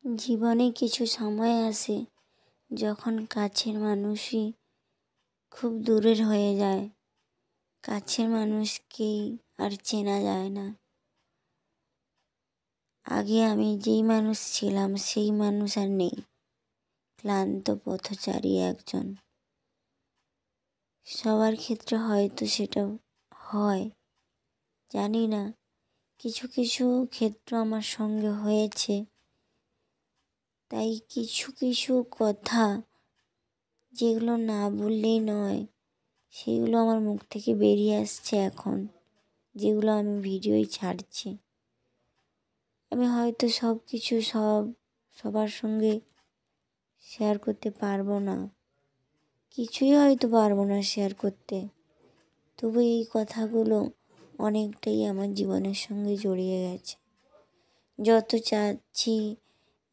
জীবনে কিছু সময় আসে যখন কাছের মানুষই খুব দূরের হয়ে যায়। কাছের মানুষকেই আর চেনা যায় না। আগে আমি যেই মানুষ ছিলাম সেই মানুষ আর নেই। ক্লান্ত পথচারী একজন। সবার ক্ষেত্রে হয়তো সেটা হয়, জানি না। কিছু কিছু ক্ষেত্র আমার সঙ্গে হয়েছে, তাই কিছু কিছু কথা যেগুলো না বললেই নয় সেগুলো আমার মুখ থেকে বেরিয়ে আসছে এখন, যেগুলো আমি ভিডিওই ছাড়ছি। আমি হয়তো সবার সঙ্গে শেয়ার করতে পারবো না, কিছুই হয়তো পারবো না শেয়ার করতে। তবু এই কথাগুলো অনেকটাই আমার জীবনের সঙ্গে জড়িয়ে গেছে। যত চাচ্ছি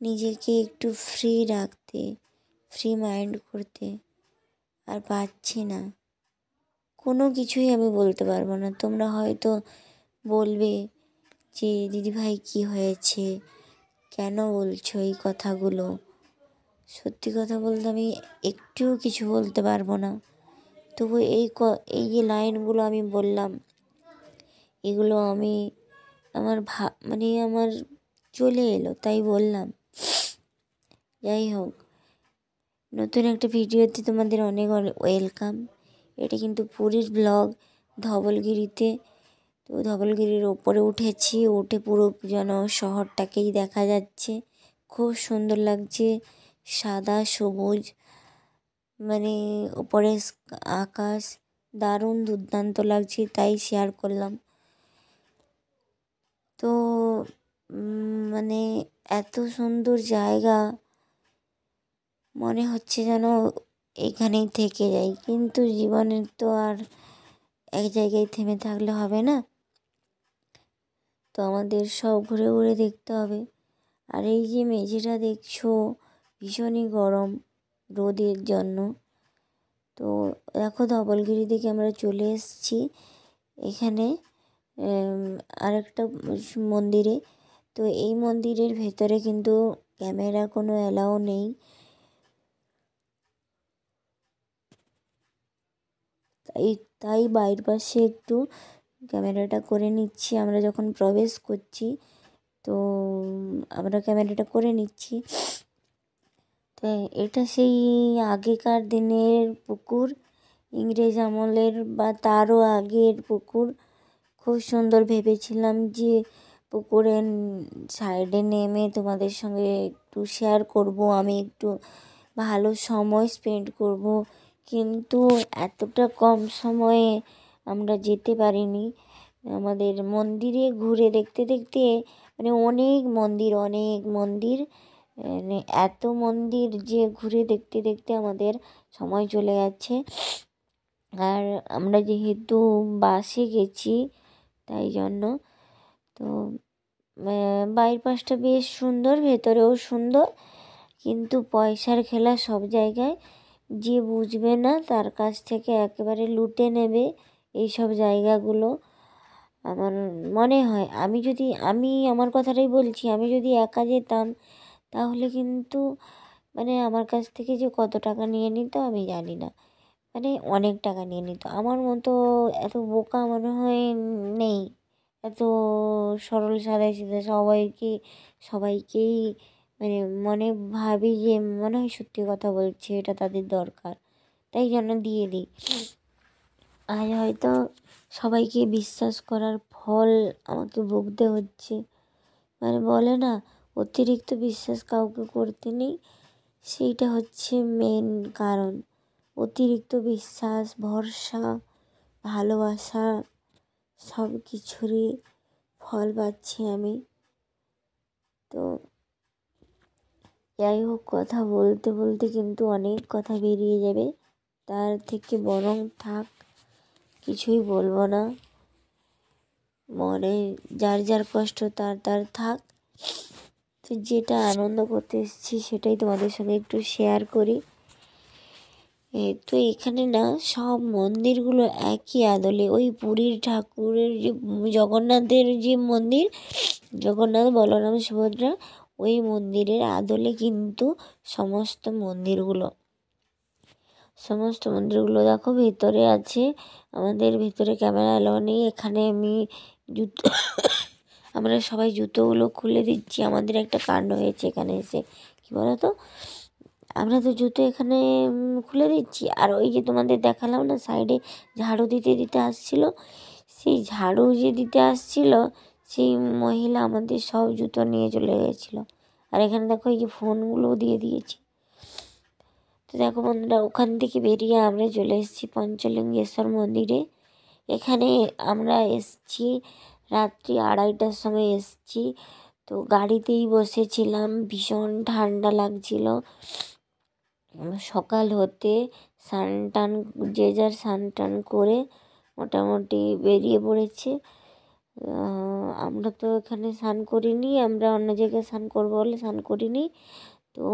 নিজেকে একটু ফ্রি রাখতে, ফ্রি মাইন্ড করতে, আর পারছি না। কোনো কিছুই আমি বলতে পারবো না। তোমরা হয়তো বলবে যে দিদিভাই কী হয়েছে, কেন বলছো এই কথাগুলো? সত্যি কথা বলতে আমি একটুও কিছু বলতে পারবো না। তবু এই যে লাইনগুলো আমি বললাম, এগুলো আমি আমার চলে এলো তাই বললাম। যাই হোক, নতুন একটা ভিডিওতে তোমাদের অনেক অনেক ওয়েলকাম। এটা কিন্তু পুরীর ব্লগ, ধবলগিরিতে। তো ধবলগিরির ওপরে উঠেছি, উঠে পুরো যেন শহরটাকেই দেখা যাচ্ছে। খুব সুন্দর লাগছে, সাদা সবুজ, ওপরে আকাশ দারুণ দুর্দান্ত লাগছে, তাই শেয়ার করলাম। তো এত সুন্দর জায়গা, মনে হচ্ছে যেন এখানেই থেকে যাই। কিন্তু জীবনের তো আর এক জায়গায় থেমে থাকলে হবে না, তো আমাদের সব ঘুরে ঘুরে দেখতে হবে। আর এই যে মেঝেটা দেখছো, ভীষণই গরম রোদের জন্য। তো দেখো, ধবলগিরি থেকে আমরা চলে এসেছি এখানে আরেকটা মন্দিরে। তো এই মন্দিরের ভেতরে কিন্তু ক্যামেরা কোনো অ্যালাউ নেই, তাই বাইরের পাশে একটু ক্যামেরাটা করে নিচ্ছি। আমরা যখন প্রবেশ করছি তো আমরা ক্যামেরাটা করে নিচ্ছি। তো এটা সেই আগেকার দিনের পুকুর, ইংরেজ আমলের বা তারও আগের পুকুর। খুব সুন্দর ভেবেছিলাম যে পুকুরের সাইডে নেমে তোমাদের সঙ্গে একটু শেয়ার করব, আমি একটু ভালো সময় স্পেন্ড করব, কিন্তু এতটা কম সময়ে আমরা যেতে পারিনি। আমাদের মন্দিরে ঘুরে দেখতে দেখতে অনেক মন্দির, এত মন্দির যে ঘুরে দেখতে দেখতে আমাদের সময় চলে যাচ্ছে। আর আমরা যেহেতু বাসে গেছি তাই জন্য, তো বাইরের পাশটা বেশ সুন্দর, ভেতরেও সুন্দর, কিন্তু পয়সার খেলা সব জায়গায়। যে বুঝবে না তার কাছ থেকে একেবারে লুটে নেবে এইসব জায়গাগুলো। আমার মনে হয় আমি আমার কথাটাই বলছি, আমি যদি একা যেতাম তাহলে কিন্তু আমার কাছ থেকে যে কত টাকা নিয়ে নিত আমি জানি না, অনেক টাকা নিয়ে নিত। আমার মতো এত বোকা মনে হয় নেই, এত সরল সাদাসিধে সবাইকেই মনে ভাবি যে মনে হয় সত্যি কথা বলছে, এটা তাদের দরকার, তাই জন্য দিয়ে দিই। আজ হয়তো সবাইকে বিশ্বাস করার ফল আমাকে ভুগতে হচ্ছে। বলে না, অতিরিক্ত বিশ্বাস কাউকে করতে নেই, সেইটা হচ্ছে মেন কারণ। অতিরিক্ত বিশ্বাস, ভরসা, ভালোবাসা সব কিছুরই ফল পাচ্ছি আমি। তো যাই হোক, কথা বলতে বলতে কিন্তু অনেক কথা বেরিয়ে যাবে, তার থেকে বরং থাক, কিছুই বলবো না। মনে যার যার কষ্ট তার থাক। তো যেটা আনন্দ করতে এসেছি সেটাই তোমাদের সঙ্গে একটু শেয়ার করি। তো এখানে না সব মন্দিরগুলো একই আদলে, ওই পুরীর ঠাকুরের যে জগন্নাথের যে মন্দির, জগন্নাথ বলরাম সুভদ্রা, ওই মন্দিরের আদলে কিন্তু সমস্ত মন্দিরগুলো দেখো ভেতরে আছে। আমাদের ভেতরে ক্যামেরা এলাও নেই। এখানে আমি জুতো আমরা সবাই জুতোগুলো খুলে দিচ্ছি। আমাদের একটা কাণ্ড হয়েছে এখানে এসে, কী বলো তো, আমরা তো জুতো এখানে খুলে দিচ্ছি, আর ওই যে তোমাদের দেখালাম না সাইডে ঝাড়ু দিতে আসছিলো, সেই ঝাড়ু যে দিতে আসছিলো সেই মহিলা আমাদের সব জুতো নিয়ে চলে গেছিলো। আর এখানে দেখো এই যে ফোনগুলোও দিয়ে দিয়েছি। তো দেখো বন্ধুরা, ওখান থেকে বেরিয়ে আমরা চলে এসেছি পঞ্চলিঙ্গেশ্বর মন্দিরে। এখানে আমরা এসছি রাত্রি 2:30টার সময় এসছি। তো গাড়িতেই বসেছিলাম, ভীষণ ঠান্ডা লাগছিল। সকাল হতে স্নান টান যে যার স্নান টান করে মোটামুটি বেরিয়ে পড়েছে। আমরা তো এখানে স্নান করিনি, আমরা অন্য জায়গায় স্নান করবো বলে স্নান করিনি। তো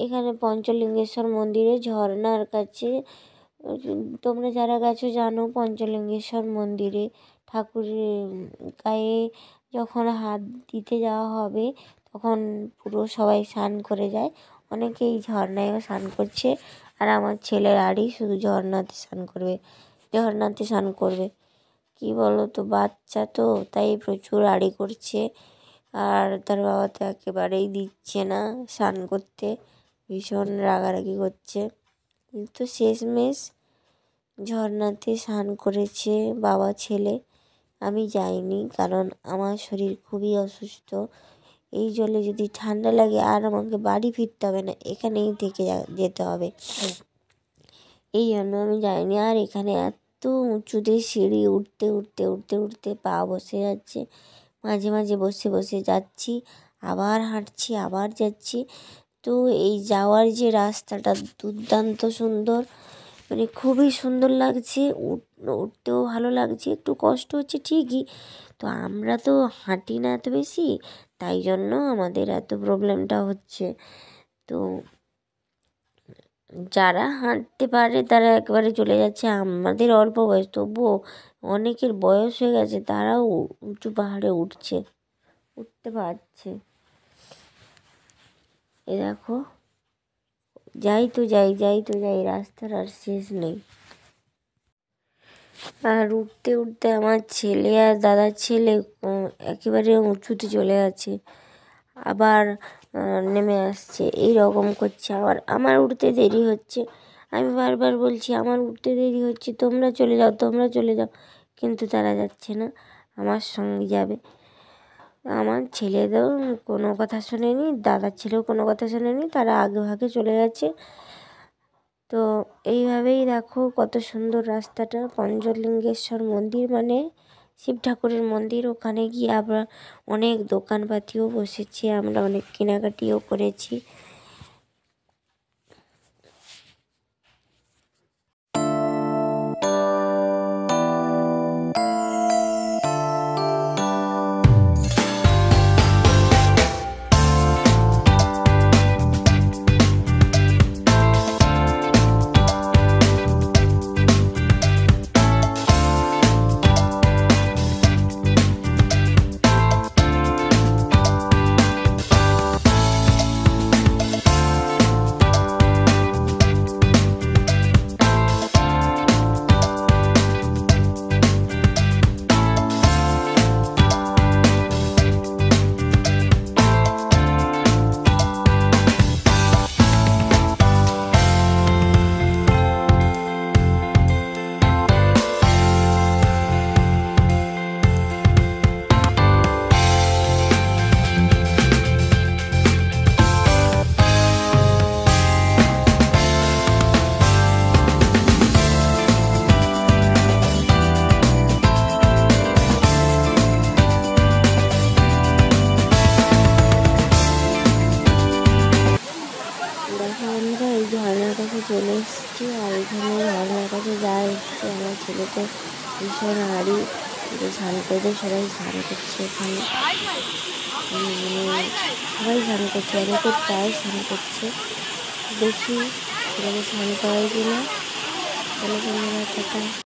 এখানে পঞ্চলিঙ্গেশ্বর মন্দিরে ঝর্ণার কাছে, তোমরা যারা গেছো জানো, পঞ্চলিঙ্গেশ্বর মন্দিরে ঠাকুরের গায়ে যখন হাত দিতে যাওয়া হবে তখন পুরো সবাই স্নান করে যায়। অনেকেই ঝর্ণায়ও স্নান করছে, আর আমার ছেলের আড়ি শুধু ঝর্ণাতে স্নান করবে। কি বলো তো, বাচ্চা তো, তাই প্রচুর আড়ি করছে। আর তার বাবা তো একেবারেই দিচ্ছে না স্নান করতে, ভীষণ রাগারাগি করছে। কিন্তু শেষমেশ ঝর্ণাতে স্নান করেছে বাবা ছেলে। আমি যাইনি, কারণ আমার শরীর খুবই অসুস্থ। এই জলে যদি ঠান্ডা লাগে আর আমাকে বাড়ি ফিরতে হবে না, এখানেই থেকে যেতে হবে, এই জন্য আমি যাইনি। আর এখানে এত উঁচুতে সিঁড়ি, উঠতে পা বসে যাচ্ছে। মাঝে মাঝে বসে যাচ্ছি, আবার হাঁটছি, আবার যাচ্ছি। তো এই যাওয়ার যে রাস্তাটা দুর্দান্ত সুন্দর, মানে খুবই সুন্দর লাগছে, উঠতেও ভালো লাগছে। একটু কষ্ট হচ্ছে ঠিকই, তো আমরা তো হাঁটি না এত বেশি, তাই জন্য আমাদের এত প্রবলেমটা হচ্ছে। তো যারা হাঁটতে পারে তারা একবারে চলে যাচ্ছে। আমাদের অল্প বয়স, তবুও অনেকের বয়স হয়ে গেছে, তারাও উঁচু পাহাড়ে উঠতে পারছে। এ দেখো, যাই তো যাই, রাস্তার আর শেষ নেই। আর উঠতে আমার ছেলে আর দাদার ছেলে একেবারে উঁচুতে চলে গেছে, আবার নেমে আসছে, এই রকম করছে। আমার উঠতে দেরি হচ্ছে, আমি বারবার বলছি আমার উঠতে দেরি হচ্ছে, তোমরা চলে যাও, কিন্তু তারা যাচ্ছে না, আমার সঙ্গে যাবে। আমার ছেলেদেরও কোনো কথা শোনেনি, দাদার ছেলেও কোনো কথা শোনেনি, তারা আগে ভাগে চলে গেছে। তো এইভাবেই দেখো কত সুন্দর রাস্তাটা। পঞ্চলিঙ্গেশ্বর মন্দির মানে শিব ঠাকুরের মন্দির। ওখানে গিয়ে আবার অনেক দোকানপাতিও বসেছে, আমরা অনেক কেনাকাটিও করেছি। চলে এসেছি, আর এখানে ঝর্নার কাছে যা এসছে, আমার ছেলে তো ভীষণ হাড়ি, স্নান করবে, সবাই স্নান করছে এখানে, সবাই স্নান করছে, অনেকে প্রায় স্নান করছে। দেখি ছেলেকে স্নান করাই কিনা। চলো বন্ধুরা, টাটা।